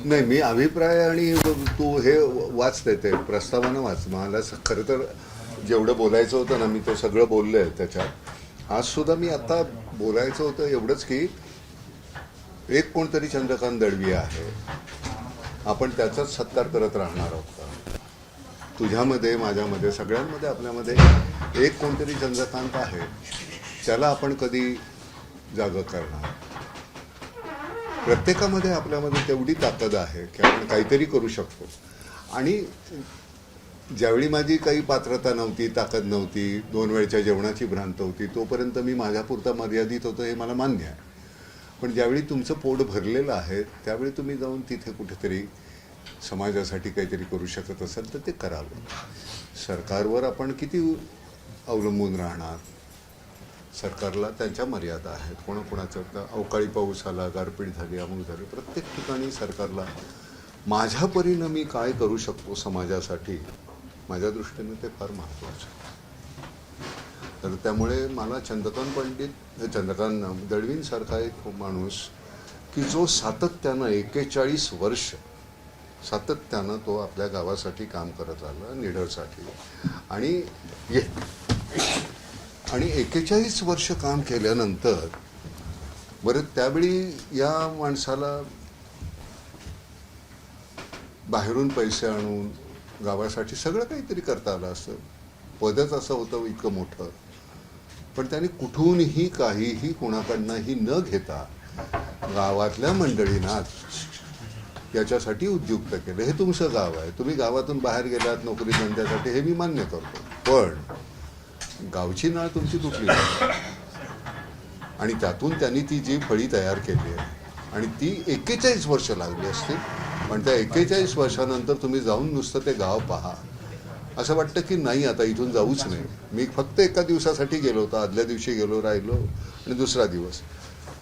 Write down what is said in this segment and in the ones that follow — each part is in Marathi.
नाही, मी अभिप्राय आणि तू हे वाचते ते प्रस्तावना वाच. मला खरं तर जेवढं बोलायचं होतं ना मी ते सगळं बोललोय त्याच्यात. आज सुद्धा मी आता बोलायचं होतं एवढंच की एक कोणतरी चंद्रकांत दळवी आहे, आपण त्याचाच सत्कार करत राहणार आहोत का? तुझ्यामध्ये, माझ्यामध्ये, सगळ्यांमध्ये, आपल्यामध्ये एक कोणतरी चंद्रकांत आहे, त्याला आपण कधी जागं करणार? प्रत्येकामध्ये आपल्यामध्ये तेवढी ताकद आहे की आपण काहीतरी करू शकतो. आणि ज्यावेळी माझी काही पात्रता नव्हती, ताकद नव्हती, 2 वेळच्या जेवणाची भ्रांत होती, तोपर्यंत मी माझ्यापुरता मर्यादित होतो, हे मला मान्य आहे. पण ज्यावेळी तुमचं पोट भरलेलं आहे त्यावेळी तुम्ही जाऊन तिथे कुठेतरी समाजासाठी काहीतरी करू शकत असाल तर ते करावं. सरकारवर आपण किती अवलंबून राहणार? सरकारला त्यांच्या मर्यादा आहेत. कोणाकोणाचं अवकाळी पाऊस आला, गारपीट झाली, अमुक झाली, प्रत्येक ठिकाणी सरकारला माझ्या परीनं मी काय करू शकतो समाजासाठी, माझ्या दृष्टीनं ते फार महत्त्वाचं. तर त्यामुळे मला चंद्रकांत दळवींसारखा एक माणूस की जो सातत्यानं 41 वर्ष सातत्यानं तो आपल्या गावासाठी काम करत आला, निढळसाठी. आणि 41 वर्ष काम केल्यानंतर बरं त्यावेळी या माणसाला बाहेरून पैसे आणून गावासाठी सगळं काहीतरी करता आलं असतं. पदच असं होतं इतकं मोठं, पण त्यांनी कुठूनही काहीही कोणाकडनंही न घेता गावातल्या मंडळींना याच्यासाठी उद्युक्त केलं. हे तुमचं गाव आहे, तुम्ही गावातून बाहेर गेलात नोकरी धंद्यासाठी, हे मी मान्य करतो, पण गावची नाळ तुमची तुटली आणि त्यातून त्यांनी ती जी फळी तयार केली आहे आणि ती 41 वर्ष लागली असतील. पण त्या 41 वर्षानंतर तुम्ही जाऊन नुसतं ते गाव पहा, असं वाटतं की नाही आता इथून जाऊच नाही. मी फक्त एका दिवसासाठी गेलो होतो, आदल्या दिवशी गेलो, राहिलो आणि दुसरा दिवस.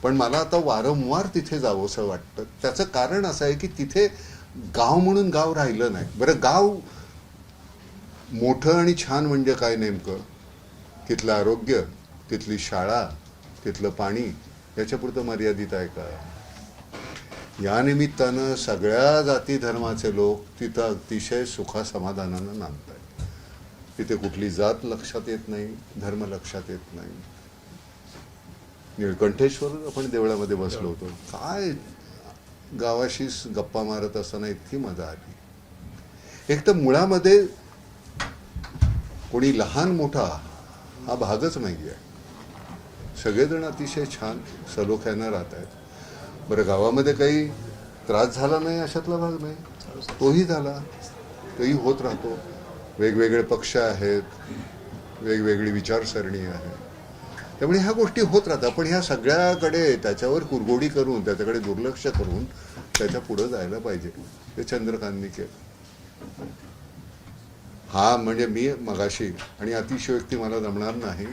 पण मला आता वारंवार तिथे जावं असं वाटतं. त्याचं कारण असं आहे की तिथे गाव म्हणून गाव राहिलं नाही. बरं, गाव मोठं आणि छान म्हणजे काय नेमकं? तिथलं आरोग्य, तिथली शाळा, तिथलं पाणी, याच्यापुरतं मर्यादित आहे का? या निमित्तानं सगळ्या जाती धर्माचे लोक तिथं अतिशय सुखासमाधानानं नांदत आहेत. तिथे कुठली जात लक्षात येत नाही, धर्म लक्षात येत नाही. निळकंठेश्वर आपण देवळामध्ये बसलो होतो, काय गावाशी गप्पा मारत असताना इतकी मजा आली. एक तर मुळामध्ये कोणी लहान मोठा हा भागच नाही आहे. सगळेजण अतिशय छान सलोख्यानं राहत आहेत. बरं, गावामध्ये काही त्रास झाला नाही अशातला भाग नाही, तोही झाला, तोही होत राहतो. वेगवेगळे पक्ष आहेत, वेगवेगळी विचारसरणी आहे, त्यामुळे ह्या गोष्टी होत राहतात. पण ह्या सगळ्याकडे त्याच्यावर कुरघोडी करून, त्याच्याकडे दुर्लक्ष करून त्याच्या पुढं जायला पाहिजे. ते चंद्रकांतनी केलं. हा म्हणजे मी मगाशी, आणि अतिशयोक्ती मला जमणार नाही,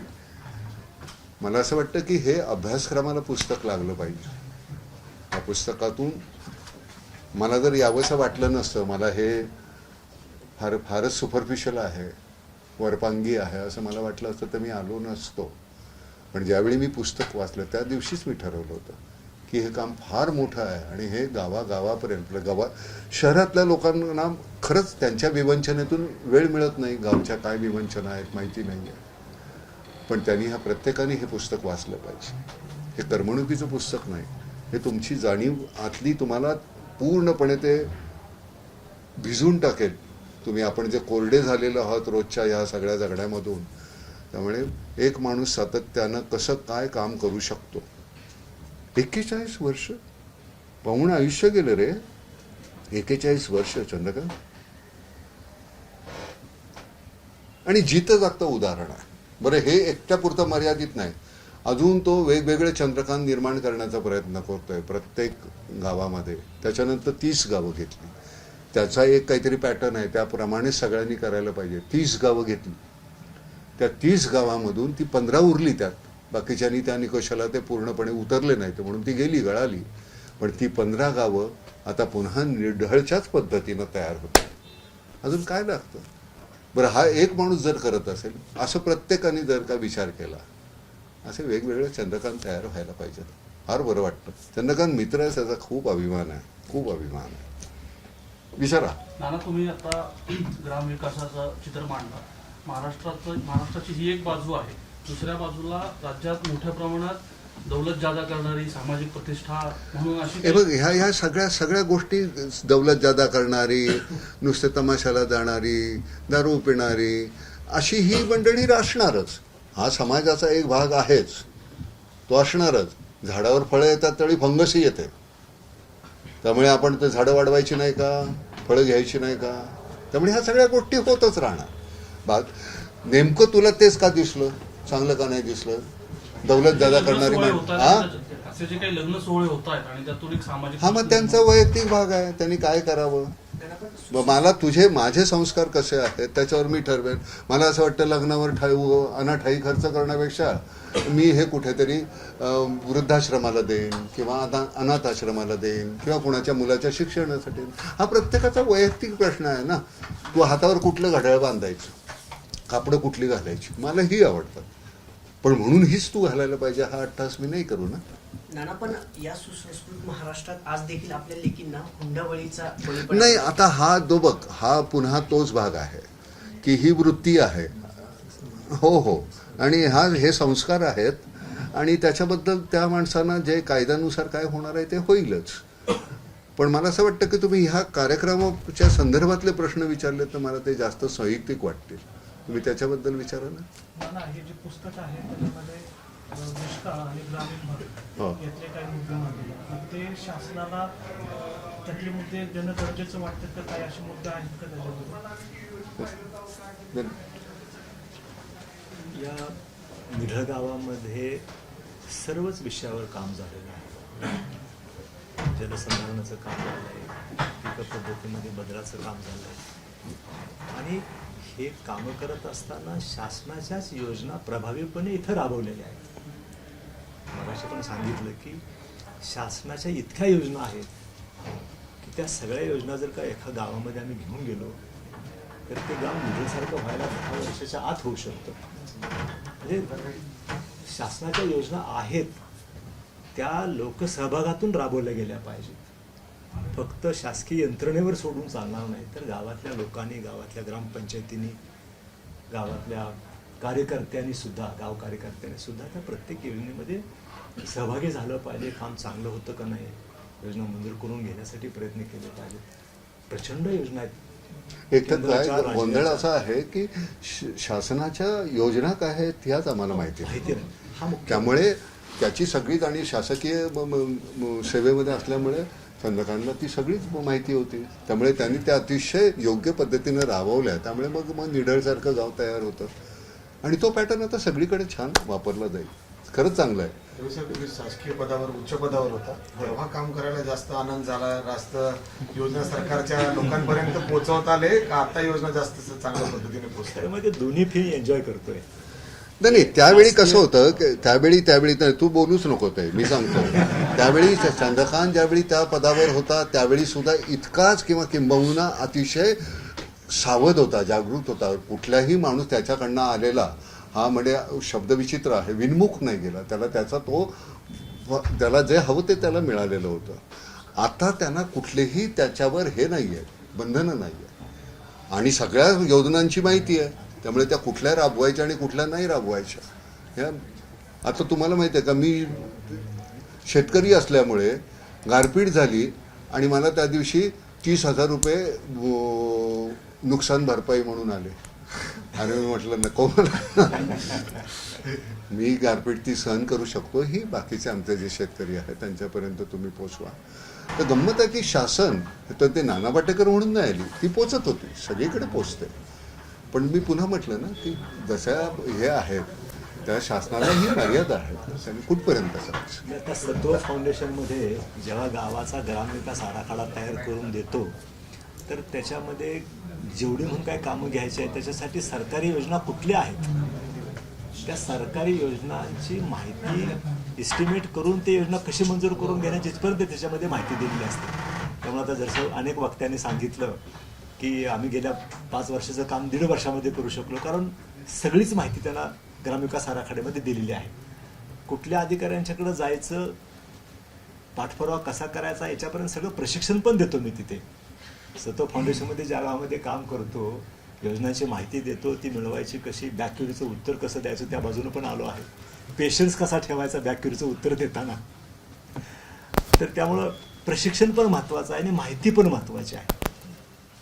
मला असं वाटतं की हे अभ्यासक्रमाला पुस्तक लागलं पाहिजे. या पुस्तकातून मला जर यावंसं वाटलं नसतं, मला हे फारच सुपरफिशियल आहे, वरपांगी आहे असं मला वाटलं असतं तर मी आलो नसतो. पण ज्यावेळी मी पुस्तक वाचलं त्या दिवशीच मी ठरवलं होतं की हे काम फार मोठं आहे आणि हे गावापर्यंत शहरातल्या लोकांना खरंच त्यांच्या विवंचनेतून वेळ मिळत नाही. गावच्या काय विवंचना आहेत माहिती नाही आहे, पण त्यांनी प्रत्येकाने हे पुस्तक वाचलं पाहिजे. हे करमणुकीचं पुस्तक नाही, हे तुमची जाणीव आतली तुम्हाला पूर्णपणे ते भिजून टाकेल. आपण जे कोरडे झालेलो आहोत रोजच्या ह्या सगळ्या जगण्यामधून. त्यामुळे एक माणूस सातत्यानं कसं काय काम करू शकतो. 41 वर्ष, पाहुणं आयुष्य गेलं रे. 41 वर्ष चंद्रकांत, आणि जिथं जागतं उदाहरण आहे. बरं, हे एकट्यापुरतं मर्यादित नाही, अजून तो वेगवेगळे चंद्रकांत निर्माण करण्याचा प्रयत्न करतोय प्रत्येक गावामध्ये. त्याच्यानंतर 30 गावं घेतली, त्याचा एक काहीतरी पॅटर्न आहे, त्याप्रमाणे सगळ्यांनी करायला पाहिजे. 30 गावं घेतली, त्या 30 गावामधून ती 15 उरली, त्यात बाकीच्यांनी त्या निकषाला ते पूर्णपणे उतरले नाहीत म्हणून ती गेली, गळाली. पण ती 15 गावं आता पुन्हा निढळच्याच पद्धतीनं तयार होतात. अजून काय लागतं? बरं, हा एक माणूस जर करत असेल, असं प्रत्येकाने जर का विचार केला, असे वेगवेगळे चंद्रकांत तयार व्हायला पाहिजेत. फार बरं वाटतं. चंद्रकांत मित्र आहे, त्याचा खूप अभिमान आहे, खूप अभिमान आहे. विचारा. नाना, तुम्ही आता ग्रामविकासाचं चित्र मांडला. महाराष्ट्राची ही एक बाजू आहे. दुसऱ्या बाजूला राज्यात मोठ्या प्रमाणात दौलत जादा करणारी, सामाजिक प्रतिष्ठा म्हणून अशी हे बघ, ह्या सगळ्या गोष्टी, दौलत जादा करणारी, नुसते तमाशाला जाणारी, दारू पिणारी, अशी ही मंडळी असणारच. हा समाजाचा एक भाग आहेच, तो असणारच. झाडावर फळं येतात तरी फंगसही येते. त्यामुळे आपण ते झाडं वाढवायची नाही का, फळं घ्यायची नाही का? त्यामुळे ह्या सगळ्या गोष्टी होतच राहणार. नेमकं तुला तेच का दिसलं, चांगलं का नाही दिसलं? दौलत जादा करणारी असे जे काही लग्न सोहळे होत आहेत आणि त्यातून एक सामाजिक, हा, मग त्यांचा वैयक्तिक भाग आहे, त्यांनी काय करावं. मला माझे संस्कार कसे आहेत त्याच्यावर मी ठरवेन. मला असं वाटतं लग्नावर अनाठाई खर्च करण्यापेक्षा मी हे कुठेतरी वृद्धाश्रमाला देईन किंवा अनाथ आश्रमाला देईन किंवा कुणाच्या मुलाच्या शिक्षणासाठी. हा प्रत्येकाचा वैयक्तिक प्रश्न आहे ना. तू हातावर कुठलं घड्याळ बांधायचं, कापडं कुठली घालायची, मला ही आवडतात. पण म्हणून हीच तू घालायला पाहिजे हा अट्टास मी नाही करू ना. नाना, पण या सुसंस्कृत महाराष्ट्रात आज देखील आपल्या लेकींना हुंडाबळीचा नाही. आता हा बघ, हा पुन्हा तोच भाग आहे की ही वृत्ती आहे. हो, आणि हे संस्कार आहेत आणि त्याच्याबद्दल त्या माणसांना जे कायद्यानुसार काय होणार आहे ते होईलच. पण मला असं वाटतं की तुम्ही ह्या कार्यक्रमाच्या संदर्भातले प्रश्न विचारले तर मला ते जास्त संयुक्तिक वाटतील. तुम्ही त्याच्याबद्दल विचारा ना. नाना, हे जे पुस्तक आहे त्याच्यामध्ये दुष्काळ आणि ग्रामीण भाग यातले काही मुद्दे मांडले, ते शासनाला त्यातले मुद्दे देणं गरजेचं वाटतं का? काही असे मुद्दे आहेत का त्याच्यामध्ये? या निढळ गावामध्ये सर्वच विषयावर काम झालेलं आहे. जलसंधारणाचं काम झालं आहे, पीक पद्धतीमध्ये बदलाचं काम झालं आहे आणि हे कामं करत असताना शासनाच्याच योजना प्रभावीपणे इथं राबवलेल्या आहेत. मगाशी पण सांगितलं की शासनाच्या इतक्या योजना आहेत की त्या सगळ्या योजना जर का एका गावामध्ये आम्ही घेऊन गेलो तर ते गाव निढळसारखं व्हायला 10 वर्षाच्या आत होऊ शकतं. म्हणजे शासनाच्या योजना आहेत त्या लोकसहभागातून राबवल्या गेल्या पाहिजेत. फक्त शासकीय यंत्रणेवर सोडून चालणार नाही, तर गावातल्या लोकांनी, गावातल्या ग्रामपंचायतींनी, गावातल्या कार्यकर्त्यांनी सुद्धा, गाव कार्यकर्त्यांनी सुद्धा त्या प्रत्येक योजनेमध्ये सहभागी झालं पाहिजे. काम चांगलं होतं का नाही, योजना मंजूर करून घेण्यासाठी प्रयत्न केले पाहिजेत. प्रचंड योजना आहेत. एक तर काय गोंधळ असा आहे की शासनाच्या योजना काय आहेत ह्याच आम्हाला माहिती नाही. हा त्यामुळे त्याची सगळीच, आणि शासकीय सेवेमध्ये असल्यामुळे चंद्रकांतला ती सगळीच माहिती होती. त्यामुळे त्यांनी त्या अतिशय योग्य पद्धतीनं राबवल्या. त्यामुळे मग निढळसारखं गाव तयार होतं आणि तो पॅटर्न आता सगळीकडे छान वापरला जाईल. खरंच चांगलं आहे. तुम्ही शासकीय पदावर, उच्च पदावर होता तेव्हा काम करायला जास्त आनंद झाला, जास्त योजना सरकारच्या लोकांपर्यंत पोहोचवता आले का आता योजना जास्त चांगल्या पद्धतीने पोहोचतात? त्यामध्ये दोन्ही फी एन्जॉय करतोय. नाही, त्यावेळी कसं होतं, त्यावेळी तू बोलूच नको, ते मी सांगतो. त्यावेळी चंद्रकांत ज्यावेळी त्या पदावर होता त्यावेळी सुद्धा इतकाच किंवा किंबहुना अतिशय सावध होता, जागृत होता. कुठलाही माणूस त्याच्याकडनं आलेला हा म्हणजे शब्दविचित्र आहे, विनमुख नाही गेला. त्याला जे हवं ते त्याला मिळालेलं होतं. आता त्यांना कुठलेही त्याच्यावर हे नाही आहे, बंधनं नाही आहे आणि सगळ्या योजनांची माहिती आहे. त्यामुळे त्या कुठल्या राबवायच्या आणि कुठल्या नाही राबवायच्या ह्या. आता तुम्हाला माहिती आहे का, मी शेतकरी असल्यामुळे गारपीट झाली आणि मला त्या दिवशी 30,000 रुपये नुकसान भरपाई म्हणून आले आणि मी म्हटलं नको मला. मी गारपीट ती सहन करू शकतो, ही बाकीचे आमचे जे शेतकरी आहेत त्यांच्यापर्यंत तुम्ही पोचवा. तर गंमत आहे की शासन तर ते नाना पाटेकर म्हणून नाही आली, ती पोचत होती, सगळीकडे पोचते. पण मी पुन्हा म्हटलं ना की जशा हे आहेत त्या शासनाला ही मर्यादा आहे, त्यांनी कुठपर्यंत करायचं. आता सत्व फाउंडेशनमध्ये जेव्हा गावाचा ग्रामविकास आराखडा तयार करून देतो तर त्याच्यामध्ये जेवढी म्हणून काय कामं घ्यायची आहेत त्याच्यासाठी सरकारी योजना कुठल्या आहेत त्या सरकारी योजनांची माहिती एस्टिमेट करून ते योजना कशी मंजूर करून घेण्याची इथपर्यंत त्याच्यामध्ये माहिती दिलेली असते. त्यामुळे आता जसं अनेक वक्त्यांनी सांगितलं की आम्ही गेल्या 5 वर्षाचं काम 1.5 वर्षामध्ये करू शकलो, कारण सगळीच माहिती त्यांना ग्रामविकास आराखड्यामध्ये दिलेली आहे. कुठल्या अधिकाऱ्यांच्याकडे जायचं, पाठपुरावा कसा करायचा याच्यापर्यंत सगळं प्रशिक्षण पण देतो मी तिथे. सतो फाउंडेशनमध्ये ज्या गावामध्ये काम करतो, योजनांची माहिती देतो, ती मिळवायची कशी, बॅकक्युरीचं उत्तर कसं द्यायचं त्या बाजूनं पण आलो आहे. पेशन्स कसा ठेवायचा बॅकक्युरीचं उत्तर देताना. तर त्यामुळं प्रशिक्षण पण महत्त्वाचं आहे आणि माहिती पण महत्त्वाची आहे.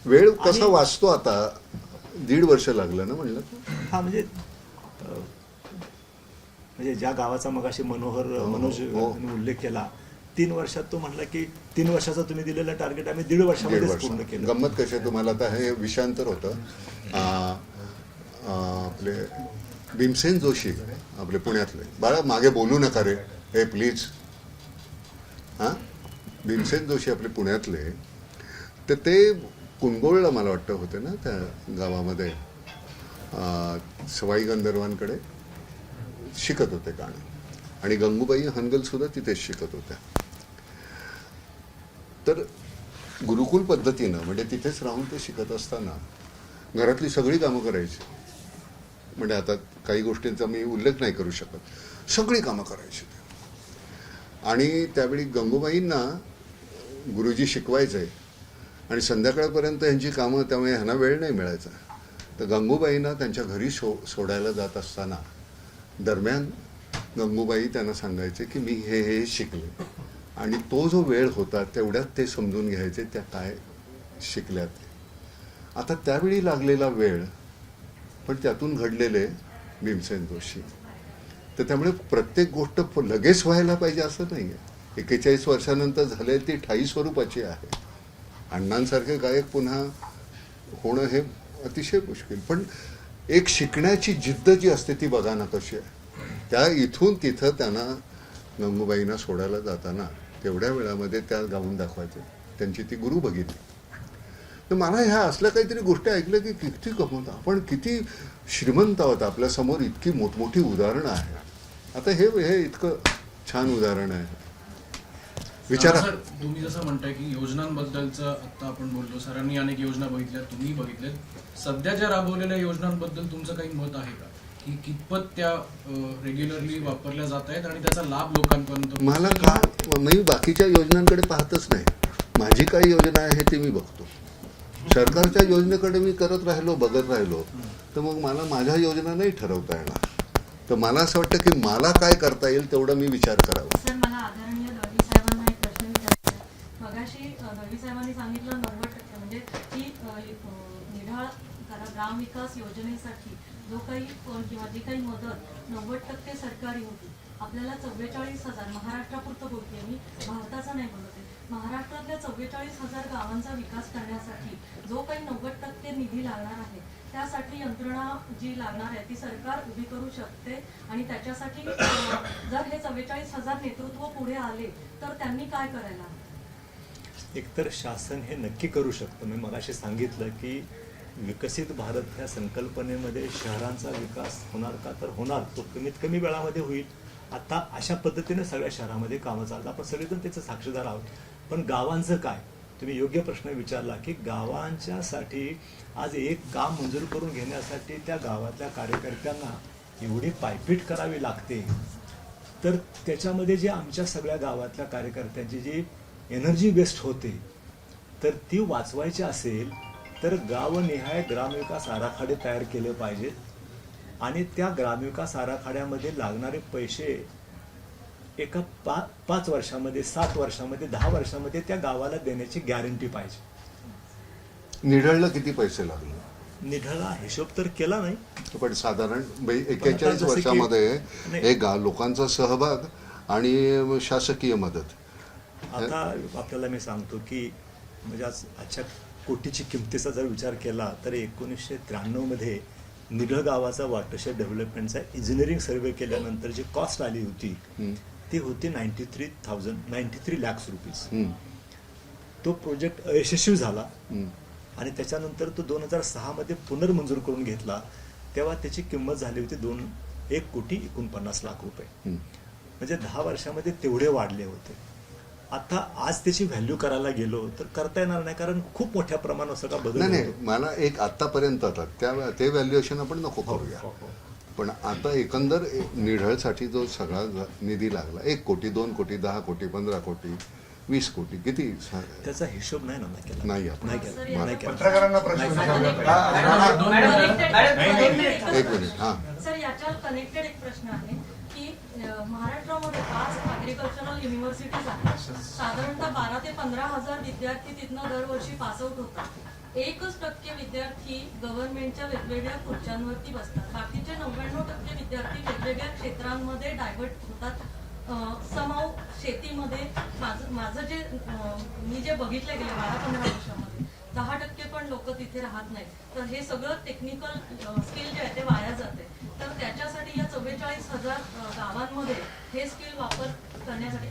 वेळ कसा वाचतो आता, 1.5 वर्ष लागलं ना म्हणलं. हा म्हणजे ज्या गावाचा मगाशी मनोज हो. उल्लेख केला, 3 वर्षात तो म्हटला की 3 वर्षाचा तुम्ही दिलेलं टार्गेट आम्ही 1.5 वर्षामध्ये पूर्ण केलं. गंमत कशी आहे तुम्हाला, आता हे विषयांतर होतं. आपले भीमसेन जोशी आपले पुण्यातले, बाळा मागे बोलू नका रे हे प्लीज. हां, भीमसेन जोशी आपले पुण्यातले, तर ते कुंडगोळला मला वाटतं होते ना त्या गावामध्ये, सवाई गंधर्वांकडे शिकत होते गाणं. आणि गंगूबाई हनगल सुद्धा तिथेच शिकत होत्या. तर गुरुकुल पद्धतीनं म्हणजे तिथेच राहून ते शिकत असताना घरातली सगळी कामं करायची. म्हणजे आता काही गोष्टींचा मी उल्लेख नाही करू शकत, सगळी कामं करायची. आणि त्यावेळी गंगूबाईंना गुरुजी शिकवायचे आणि संध्याकाळपर्यंत यांची कामं, त्यामुळे ह्यांना वेळ नाही मिळायचा. तर गंगूबाईंना त्यांच्या घरी सोडायला जात असताना दरम्यान गंगूबाई त्यांना सांगायचे की मी हे शिकले. आणि तो जो वेळ होता तेवढ्यात ते समजून घ्यायचे त्या काय शिकल्यात. आता त्यावेळी लागलेला वेळ, पण त्यातून घडलेले भीमसेन जोशी. तर त्यामुळे प्रत्येक गोष्ट लगेच व्हायला पाहिजे असं नाही आहे. 41 वर्षानंतर झाले ती ठायी स्वरूपाची आहे. अण्णांसारखे गायक पुन्हा होणं हे अतिशय मुश्किल. पण एक शिकण्याची जिद्द जी असते ती बघा ना कशी आहे. त्या इथून तिथं त्यांना गंगूबाईंना सोडायला जाताना तेवढ्या वेळामध्ये त्या गाऊन दाखवायचे. त्यांची ती गुरु बघितली. तर मला ह्या असल्या काहीतरी गोष्टी ऐकल्या की किती कमवता आपण, किती श्रीमंत आहोत. आपल्यासमोर इतकी मोठमोठी उदाहरणं आहेत. आता हे इतकं छान उदाहरण आहे. विचारा. सर, तुम्ही जसं म्हणताय की योजनांबद्दलचं आता आपण बोललो, सरांनी अनेक योजना बघितल्या, तुम्ही बघितल्यात. सध्या ज्या राबवलेल्या योजनांबद्दल तुमचं काही मत आहे का, की कितपत त्या रेग्युलरली वापरल्या जात आहेत आणि त्याचा लाभ लोकांपर्यंत? मला का मी बाकीच्या योजनांकडे पाहतच नाही. माझी काय योजना आहे ते मी बघतो. सरकारच्या योजनेकडे मी बघत राहिलो तर मग मला माझ्या योजना नाही ठरवता येणार. तर मला असं वाटतं की मला काय करता येईल तेवढं मी विचार करावा. सर, मला आदरणीय दळवी साहेबांना एक प्रश्न विचारायचा आहे. मगाशी दळवी साहेबांनी सांगितलं 90% म्हणजे की निढाळ ग्रामविकास योजनेसाठी जो काही किंवा जी काही मदत 90% सरकारी होती. आपल्याला 44,000 महाराष्ट्रापुरतं बोलते मी, भारताचा नाही बोलते, महाराष्ट्रातल्या 44,000 गावांचा विकास करण्यासाठी जो काही 90% निधी लागणार आहे त्यासाठी यंत्रणा जी लागणार आहे ती सरकार उभी करू शकते. आणि त्याच्यासाठी जर हे 44,000 नेतृत्व पुढे आले तर त्यांनी काय करायला हवं? एकतर शासन हे नक्की करू शकतं. मी मगाशी सांगितलं की विकसित भारत ह्या संकल्पनेमध्ये शहरांचा विकास होणार का, तर होणार. तो कमीत कमी वेळामध्ये होईल. आता अशा पद्धतीने सगळ्या शहरामध्ये कामं चालतात. आपण सगळेजण त्याचे साक्षीदार आहोत. पण गावांचं काय, तुम्ही योग्य प्रश्न विचारला की गावांच्यासाठी आज एक काम मंजूर करून घेण्यासाठी त्या गावातल्या कार्यकर्त्यांना एवढी पायपीट करावी लागते. तर त्याच्यामध्ये जे आमच्या सगळ्या गावातल्या कार्यकर्त्यांची जी एनर्जी वेस्ट होते तर ती वाचवायची असेल तर गावनिहाय ग्रामविकास आराखडे तयार केले पाहिजेत. आणि त्या ग्रामविकास आराखड्यामध्ये लागणारे पैसे एका 5 वर्षामध्ये, 7 वर्षामध्ये, 10 वर्षामध्ये त्या गावाला देण्याची गॅरंटी पाहिजे. निढळला किती पैसे लागले? निढळा हिशोब तर केला नाही, पण साधारण 41 वर्षामध्ये एक लोकांचा सहभाग आणि शासकीय मदत. आता आपल्याला मी सांगतो की म्हणजे आजच्या कोटीची किमतीचा जर विचार केला तर 1993 मध्ये निढळ गावाचा वॉटरशेड डेव्हलपमेंटचा इंजिनिअरिंग सर्वे केल्यानंतर जी कॉस्ट आली होती ती होती 93 लाख रुपीज. तो प्रोजेक्ट अयशस्वी झाला आणि त्याच्यानंतर तो 2006 मध्ये पुनर्मंजूर करून घेतला. तेव्हा त्याची किंमत झाली होती 1,49,00,000 रुपये. म्हणजे 10 वर्षामध्ये तेवढे वाढले होते. आता आज त्याची व्हॅल्यू करायला गेलो तर करता येणार नाही, कारण खूप मोठ्या प्रमाणावर सगळा बदल नाही. मला एक आतापर्यंत ते व्हॅल्युएशन आपण नको करूया. पण आता एकंदर निढळसाठी जो सगळा निधी लागला 1 कोटी, 2 कोटी, 10 कोटी, 15 कोटी, 20 कोटी किती त्याचा हिशोब नाही ना केला. नाही आपण नाही केला. सर, नाही केला. पत्रकारांना प्रश्न विचारला पाहिजे. एक मिनिट हां सर, याच्यावर कनेक्टेड एक प्रश्न आहे की महाराष्ट्रामध्ये 5 ऍग्रिकल्चरल युनिव्हर्सिटीज आहेत. साधारणतः 12 ते 15,000 विद्यार्थी तिथनं दरवर्षी पासआउट होतात. 1% विद्यार्थी गव्हर्नमेंटच्या वेगवेगळ्या खुर्च्यांवरती बसतात. बाकीचे 99% विद्यार्थी वेगवेगळ्या क्षेत्रांमध्ये डायव्हर्ट होतात. समाव शेतीमध्ये माझं जे मी जे बघितले गेले 12-15 वर्षामध्ये 10% पण लोक तिथे राहत नाहीत. तर हे सगळं टेक्निकल स्किल जे आहे ते वाया जाते. तर त्याच्यासाठी या 44,000 गावांमध्ये हे स्किल वापर करण्यासाठी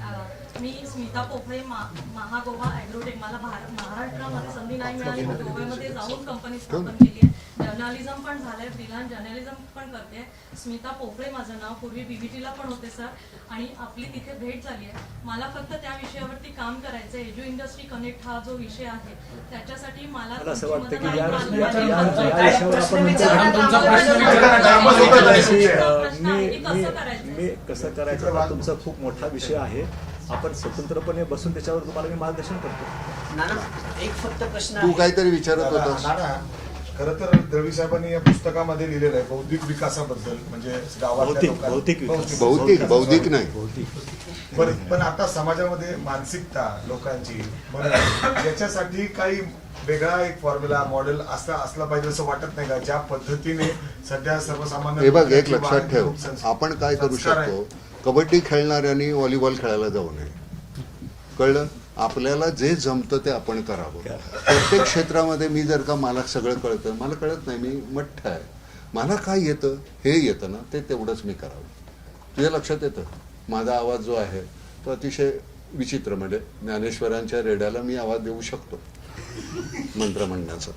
मी स्मिता पोफळे महागोवा ॲग्रोटेक मला महाराष्ट्रामध्ये संधी नाही मिळाली. मी गोव्यामध्ये जाऊन कंपनी स्थापन केली आहे. जर्नलिझम पण झालंय, फ्रीलान्स जर्नलिझम पण करते. स्मिता पोफळे माझं नाव. पूर्वी BBTला पण होते सर आणि आपली तिथे भेट झाली आहे. मला फक्त त्या विषयावरती काम करायचं. एज्यू इंडस्ट्री कनेक्ट हा जो विषय आहे त्याच्यासाठी मला असं वाटतं की तुमची मदत या आणि विषयावर आपण मी कसं करायचं हा तुमचा खूप मोठा विषय आहे. आपण स्वतंत्रपणे बसून त्याच्यावर तुम्हाला मी मार्गदर्शन करतो. नाना, एक फक्त प्रश्न तू आहे. काहीतरी विचारत होतास. खरं तर दळवी साहेबांनी या पुस्तकामध्ये लिहिलेलं आहे बौद्धिक विकासाबद्दल, म्हणजे गावातल्या भौतिक लोकांना विकास. बौद्धिक नाही. पण आता समाजामध्ये मानसिकता लोकांची याच्यासाठी काही वेगळा एक फॉर्म्युला मॉडेल असला पाहिजे असं वाटत नाही का? ज्या पद्धतीने सध्या सर्वसामान्य हे बघ एक लोकांची लक्षात वागणूक, ठेव, संस्कार आपण काय करू संस्कार आहे. शकतो. कबड्डी खेळणाऱ्यांनी व्हॉलीबॉल खेळायला जाऊ नये. कळलं? आपल्याला जे जमतं ते आपण करावं. प्रत्येक क्षेत्रामध्ये मी जर का मला सगळं कळतं, मला कळत नाही, मी मठ्ठ आहे, मला काय येतं हे येतं ना, ते तेवढंच मी करावं. तुझ्या लक्षात येतं माझा आवाज जो आहे तो अतिशय विचित्र, म्हणजे ज्ञानेश्वरांच्या रेड्याला मी आवाज देऊ शकतो मंत्र म्हणण्याचा,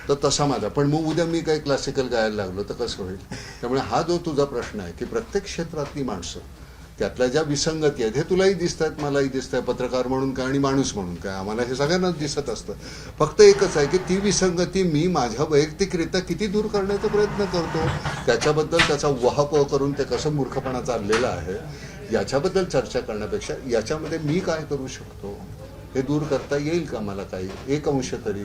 तर तसा माझा. पण मग उद्या मी काही क्लासिकल गायला लागलो तर कसं होईल? त्यामुळे हा जो तुझा प्रश्न आहे की प्रत्येक क्षेत्रातली माणसं, त्यातल्या ज्या विसंगती आहेत हे तुलाही दिसत आहेत, मलाही दिसत आहे, पत्रकार म्हणून काय आणि माणूस म्हणून काय, आम्हाला हे सगळ्यांनाच दिसत असतं. फक्त एकच आहे की ती विसंगती मी माझ्या वैयक्तिकरित्या किती दूर करण्याचा प्रयत्न करतो, त्याच्याबद्दल त्याचा वहापोह करून ते कसं मूर्खपणा चाललेला आहे याच्याबद्दल चर्चा करण्यापेक्षा याच्यामध्ये मी काय करू शकतो हे दूर करता येईल का मला काही एक अंश तरी.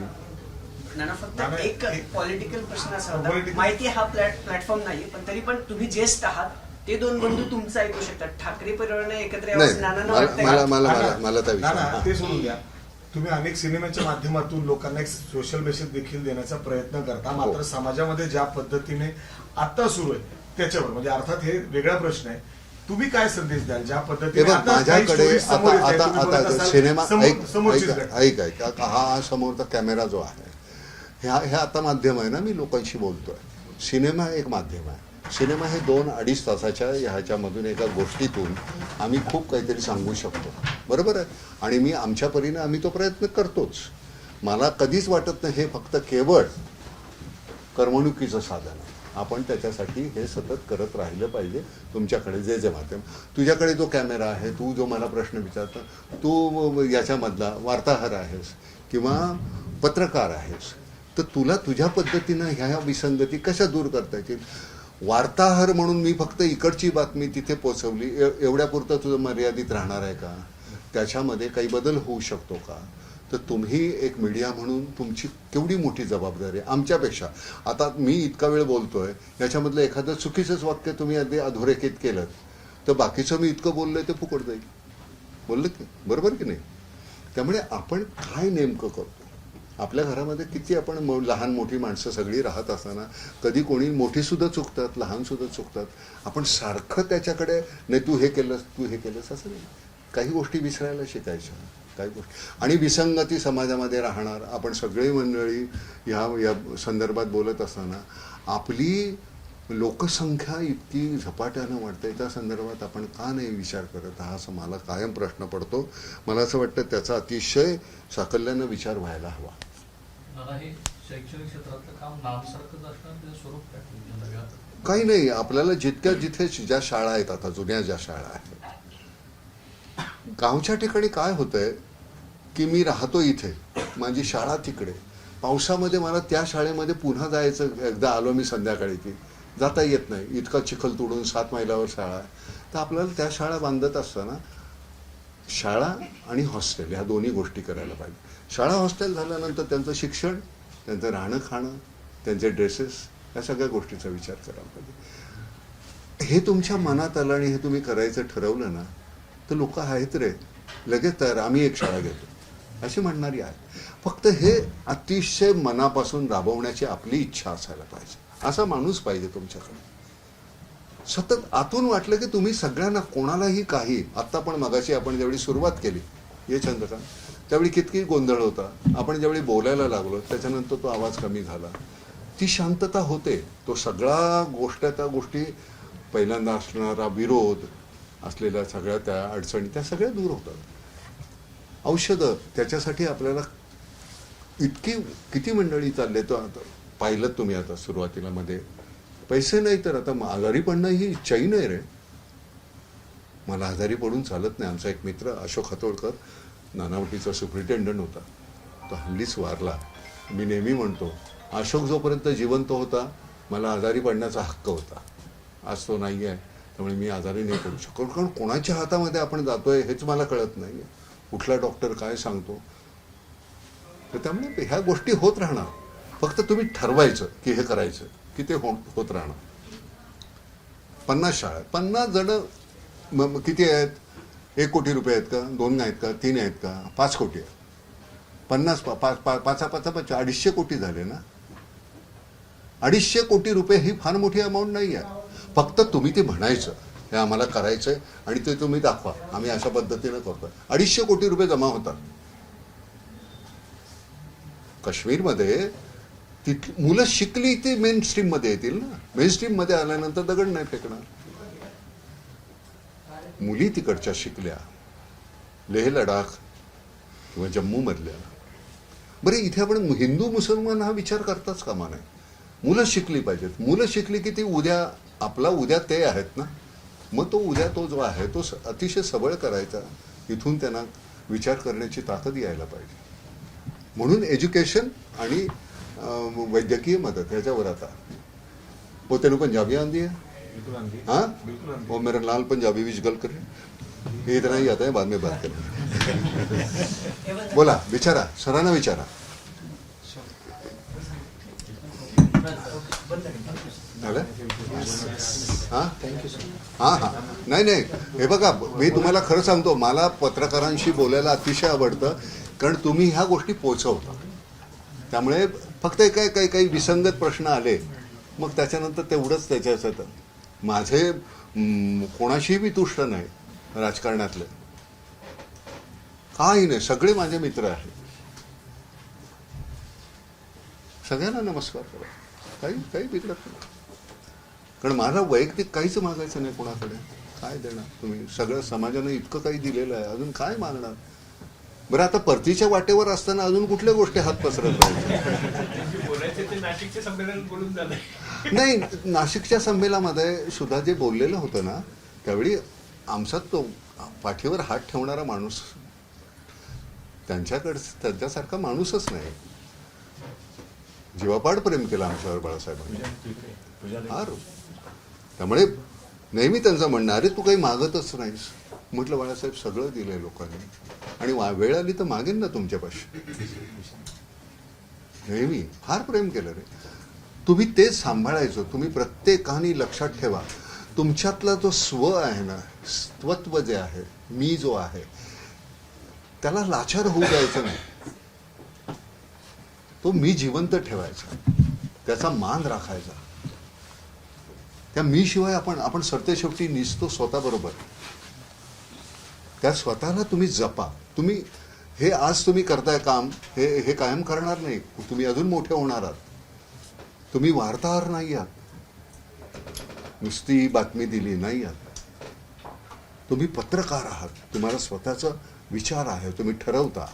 नाना, फक्त नाना, एक एक- पॉलिटिकल प्रश्न असा होता. Political- माहिती हा प्लॅटफॉर्म नाही, पण तरी पण तुम्ही ज्येष्ठ आहात, ते दोन बंधू तुमचं ऐकू शकतात. ठाकरे परिवाराने एकत्र यावं नाही असं नानांना मला वाटतंय मला का? मला मला मला त्या नाना, विषयात ते सोडून द्या. तुम्ही अनेक सिनेमाच्या माध्यमातून लोकांना एक सोशल मेसेज देखील देण्याचा प्रयत्न करता. मात्र हो. समाजामध्ये ज्या पद्धतीने आता सुरू आहे त्याच्यावर, म्हणजे अर्थात हे वेगळा प्रश्न आहे, तुम्ही काय संदेश द्याल ज्या हे पद्धतीने बघ आता काही माझ्याकडे stories समोर येत आहेत, आता तुम्ही आता बघत आता असाल, सिनेमा समोरचीच घटना. ऐक हा समोरचा कॅमेरा जो आहे हे आता माध्यम आहे ना, मी लोकांशी बोलतोय. सिनेमा एक माध्यम आहे. सिनेमा हे 2-2.5 तासाच्या ह्याच्यामधून एका गोष्टीतून आम्ही खूप काहीतरी सांगू शकतो, बरोबर आहे. आणि मी आमच्या परीने आम्ही तो प्रयत्न करतोच. मला कधीच वाटत नाही हे फक्त केवळ करमणुकीचं साधन आहे. आपण त्याच्यासाठी हे सतत करत राहिलं पाहिजे. तुमच्याकडे जे जे माध्यम, तुझ्याकडे जो कॅमेरा आहे, तू जो मला प्रश्न विचारता, तू याच्यामधला वार्ताहर आहेस किंवा पत्रकार आहेस, तर तुला तुझ्या पद्धतीनं ह्या विसंगती कशा दूर करता येतील. वार्ताहर म्हणून मी फक्त इकडची बातमी तिथे पोचवली एवढ्यापुरतं तुझं मर्यादित राहणार आहे का? त्याच्यामध्ये काही बदल होऊ शकतो का? तर तुम्ही एक मीडिया म्हणून तुमची केवढी मोठी जबाबदारी आहे आमच्यापेक्षा. आता मी इतका वेळ बोलतोय, याच्यामधलं एखादं चुकीचंच वाक्य तुम्ही अगदी अधोरेखित केलं तर बाकीचं मी इतकं बोललोय ते फुकट जाईल. बोललं की बरोबर की नाही? त्यामुळे आपण काय नेमकं करतो. आपल्या घरामध्ये किती आपण लहान मोठी माणसं सगळी राहत असताना कधी कोणी मोठी सुद्धा चुकतात, लहान सुद्धा चुकतात. आपण सारखं त्याच्याकडे नाही तू हे केलंस तू हे केलंस असं नाही. काही गोष्टी विसरायला शिकायच्या, काही गोष्टी. आणि विसंगती समाजामध्ये राहणार. आपण सगळी मंडळी या संदर्भात बोलत असताना आपली लोकसंख्या इतकी झपाट्यानं वाढते, त्या संदर्भात आपण का नाही विचार करत हा असं मला कायम प्रश्न पडतो. मला असं वाटतं त्याचा अतिशय साकल्यानं विचार व्हायला हवा. दादा, हे शैक्षणिक क्षेत्रातलं काम नामसारखंच असणार, त्याचं स्वरूप काय तुमच्या नव्या? काही नाही, आपल्याला जिथे ज्या शाळा आहेत, आता जुन्या ज्या शाळा आहेत, गावच्या ठिकाणी काय होतंय की मी राहतो इथे, माझी शाळा तिकडे, पावसामध्ये मला त्या शाळेमध्ये पुन्हा जायचं, एकदा आलो मी संध्याकाळी की जाता येत नाही, इतका चिखल तोडून 7 मैलावर शाळा आहे. तर आपल्याला त्या शाळा बांधत असताना शाळा आणि हॉस्टेल ह्या दोन्ही गोष्टी करायला पाहिजे. शाळा हॉस्टेल झाल्यानंतर त्यांचं शिक्षण, त्यांचं राहणं खाणं, त्यांचे ड्रेसेस, या सगळ्या गोष्टीचा विचार करायला पाहिजे. हे तुमच्या मनात आलं आणि हे तुम्ही करायचं ठरवलं ना, तर लोक आहेत रे लगेच तयार, आम्ही एक शाळा घेतो अशी म्हणणारी आहे. फक्त हे अतिशय मनापासून राबवण्याची आपली इच्छा असायला पाहिजे. असा माणूस पाहिजे तुमच्याकडे. सतत आतून वाटलं की तुम्ही सगळ्यांना, कोणालाही काही. आत्ता पण मगाशी आपण ज्यावेळी सुरुवात केली ये चंद्रकांत, त्यावेळी किती गोंधळ होता. आपण ज्यावेळी बोलायला लागलो त्याच्यानंतर तो आवाज कमी झाला, ती शांतता होते. तो सगळा त्या गोष्टी, पहिल्यांदा असणारा विरोध असलेल्या सगळ्या त्या अडचणी, त्या सगळ्या दूर होतात. औषधं, त्याच्यासाठी आपल्याला किती मंडळी चालले. तो आता पाहिलं तुम्ही आता सुरुवातीला मध्ये, पैसे नाही तर आता आजारी पडणं ही इच्छाही नाही रे. मला आजारी पडून चालत नाही. आमचा एक मित्र अशोक हातोळकर नानावटीचा सुप्रिटेंडंट होता, तो हल्लीच वारला. मी नेहमी म्हणतो, अशोक जोपर्यंत जिवंत होता मला आजारी पडण्याचा हक्क होता. आज तो नाही आहे, त्यामुळे मी आजारी नाही पडू शकतो. कारण कोणाच्या हातामध्ये आपण जातोय हेच मला कळत नाही. कुठला डॉक्टर काय सांगतो. तर त्यामुळे ह्या गोष्टी होत राहणार. फक्त तुम्ही ठरवायचं की हे करायचं, की ते होत राहणार. 50 शाळा, 50 जण किती आहेत? 1 कोटी रुपये आहेत का? 2 आहेत का? 3 आहेत का? 5 कोटी आहेत. 50 5 250 कोटी झाले ना. 250 कोटी रुपये ही फार मोठी अमाऊंट नाही आहे. फक्त तुम्ही ते म्हणायचं हे आम्हाला करायचंय आणि ते तुम्ही दाखवा, आम्ही अशा पद्धतीनं करतोय. 250 कोटी रुपये जमा होतात. काश्मीरमध्ये मुलं शिकली ती मेन स्ट्रीम मध्ये येतील ना. मेन स्ट्रीम मध्ये आल्यानंतर दगड नाही फेकणार. मुली तिकडच्या शिकल्या, लेह लडाख किंवा जम्मू मधल्या. बरे इथे आपण हिंदू मुसलमान हा विचार करताच कामा नये. मुलं शिकली पाहिजेत. मुलं शिकली की ती उद्या, आपला उद्या ते आहेत ना. मग तो उद्या तो जो आहे तो अतिशय सबळ करायचा. इथून त्यांना विचार करण्याची ताकद यायला पाहिजे. म्हणून एज्युकेशन आणि वैद्यकीय मदत ह्याच्यावर आता वो तेन पंजाबी आंदी है. हाँ, वो मेरा लाल पंजाबी विच गल करे, ये इतना ही आता है, बाद में बात करें. बोला, विचारा, सरांना विचारा. झालं? हां, नाही, हे बघा, मी तुम्हाला खरं सांगतो, मला पत्रकारांशी बोलायला अतिशय आवडतं, कारण तुम्ही ह्या गोष्टी पोहोचवता. त्यामुळे फक्त काही विसंगत प्रश्न आले, मग त्याच्यानंतर तेवढंच त्याच्यात. माझे कोणाशीही मी तुष्ट नाही राजकारणातले, काही नाही. सगळे माझे मित्र आहेत. सगळ्यांना नमस्कार करा, काही बिघडत नाही. कारण मला वैयक्तिक काहीच मागायचं नाही कोणाकडे. काय देणार तुम्ही? सगळं समाजानं इतकं काही दिलेलं आहे, अजून काय मागणार? बरं, आता परतीच्या वाटेवर असताना अजून कुठल्या गोष्टी हात पसरत नाही. नाशिकच्या संमेलनामध्ये सुद्धा जे बोललेलं होतं ना, त्यावेळी आमचा तो पाठीवर हात ठेवणारा माणूस, त्यांच्यासारखा माणूसच नाही. जीवापाड प्रेम केलं आमच्यावर बाळासाहेबांनी. हार. त्यामुळे नेहमी त्यांचं म्हणणं, अरे तू काही मागतच नाहीस. म्हटलं बाळासाहेब, सगळं दिलंय लोकांनी आणि वेळ आली तर मागेन ना तुमच्यापाशी. नेहमी फार प्रेम केलं रे. तुम्ही तेच सांभाळायचं. तुम्ही प्रत्येकाने लक्षात ठेवा, तुमच्यातला जो स्व आहे ना, स्वत्व जे आहे, मी जो आहे, त्याला लाचार होऊ द्यायचं नाही. तो मी जिवंत ठेवायचा, त्याचा मान राखायचा. त्या मी शिवाय आपण सरतेशेवटी निसतो स्वतःबरोबर. त्या स्वतःला तुम्ही जपा. तुम्ही हे आज तुम्ही करताय काम, हे कायम करणार नाही. तुम्ही अजून मोठे होणार आहात. तुम्ही वार्ताहर नाही आहात, नुसती बातमी दिली नाही आहात. तुम्ही पत्रकार आहात. तुम्हाला स्वतःचा विचार आहे. तुम्ही ठरवता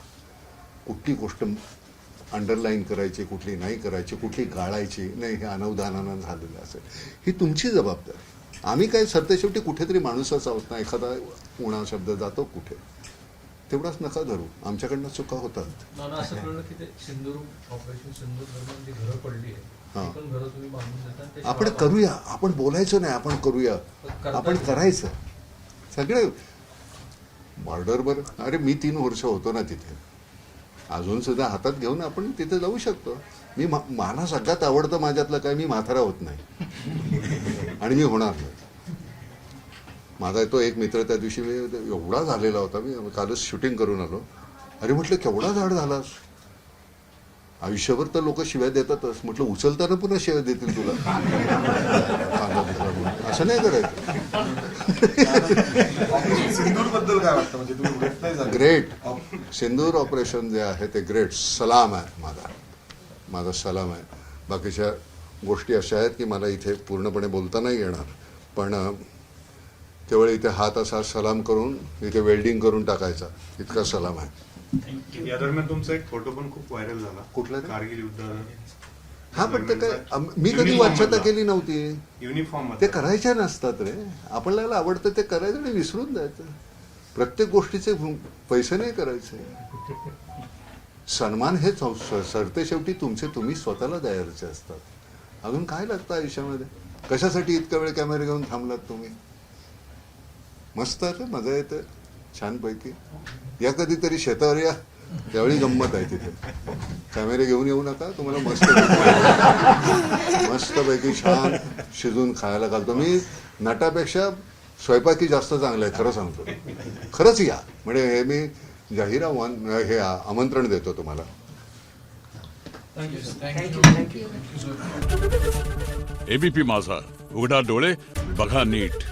कुठली गोष्ट अंडरलाईन करायची, कुठली नाही करायची, कुठली गाळायची नाही. हे अनवधानानं झालेलं असेल, ही तुमची जबाबदारी. आम्ही काय सरतेशेवटी कुठेतरी माणूसच आहोत ना. एखादा उणा शब्द जातो कुठे, तेवढाच नका धरू. आमच्याकडनं चुका होतात. मला असं कळलं की ते सिंधूर ऑपरेशन सिंधूर दरम्यान जी घरं पडली आहे, पण घरं तुम्ही बांधून देता. आपण करूया. आपण बोलायचं नाही, आपण करूया, आपण करायचं. सगळे बॉर्डरवर अरे मी 3 वर्ष होतो ना तिथे, अजून सुद्धा हातात घेऊन आपण तिथे जाऊ शकतो. मला सगळ्यात आवडतं माझ्यातलं काय, मी म्हातारा होत नाही आणि मी होणार नाही. माझा तो एक मित्र त्या दिवशी मी एवढा झालेला होता, मी कालच शूटिंग करून आलो. अरे म्हटलं केवढा जाड झालास, आयुष्यभर तर लोक शिव्या देतातच. म्हटलं उचलताना पुन्हा शिव्या देतील तुला. असं नाही करायचं. सिंदूर बद्दल काय वाटतं, म्हणजे तुम्ही ग्रेट नाही झाले? ग्रेट. सिंदूर ऑपरेशन जे आहे ते ग्रेट. सलाम आहे माझा सलाम आहे. बाकीच्या गोष्टी अशा आहेत की मला इथे पूर्णपणे बोलता नाही येणार, पण केवळ इथे हात असा सलाम करून इथे वेल्डिंग करून टाकायचा इतका सलाम आहे. या दरम्यान तुमचा एक फोटो पण खूप व्हायरल झाला. कुठला रे? कारगिल युद्ध. हा, पण ते काय मी कधी वाच्यता केली नव्हती. युनिफॉर्म ते करायच्या नसतात रे. आपल्याला आवडतं ते करायचं आणि विसरून जायचं. प्रत्येक गोष्टीचे पैसे नाही करायचे. सन्मान हे सरते शेवटी तुम्ही स्वतःला द्यायचे असतात. अजून काय लागतं आयुष्यामध्ये? कशासाठी इतका वेळ कॅमेरा घेऊन थांबलात तुम्ही? मस्त आहे, मजा येते छानपैकी. या कधीतरी शेतावर या, त्यावेळी गंमत आहे तिथे. कॅमेरे घेऊन येऊ नका, तुम्हाला मस्तपैकी छान शिजून खायला घालतो. मी नटापेक्षा स्वयंपाकी जास्त चांगलं आहे, खरं सांगतो. खरंच या, म्हणजे हे मी जाहीर हे आमंत्रण देतो तुम्हाला. थँक्यू. एबीपी माझा, उघडा डोळे बघा नीट.